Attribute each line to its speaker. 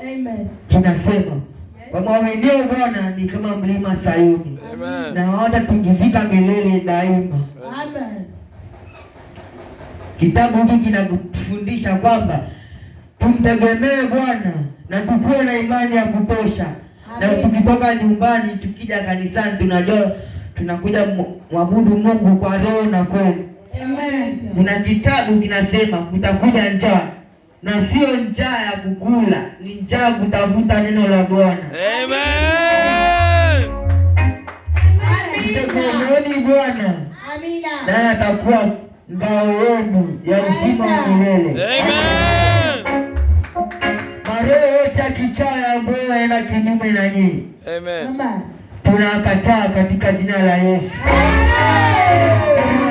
Speaker 1: Amen.
Speaker 2: Kinasema wamwaminio Bwana ni kama mlima Sayuni.
Speaker 3: Amen.
Speaker 2: Na hawatatingizika milele daima.
Speaker 1: Amen.
Speaker 2: Kitabu hiki kinakufundisha kwamba tumtegemee Bwana na tukue na imani ya kutosha. Na tukitoka nyumbani tukija kanisani tunajua tunakuja mwabudu Mungu kwa roho na kweli.
Speaker 1: Amen.
Speaker 2: Kuna kitabu kinasema kutakuja njaa, na sio njaa ya kukula, ni njaa kutafuta neno la Bwana.
Speaker 3: Amen.
Speaker 2: Mtegemeeni Bwana.
Speaker 1: Amina.
Speaker 2: Naye atakuwa ngao yenu ya uzima wa milele.
Speaker 3: Amen.
Speaker 2: Maroho yote ya kichawi ambayo yanaenda kinyume na nyinyi,
Speaker 3: Amen.
Speaker 1: Amen.
Speaker 2: tunakataa katika jina la Yesu.
Speaker 1: Amen.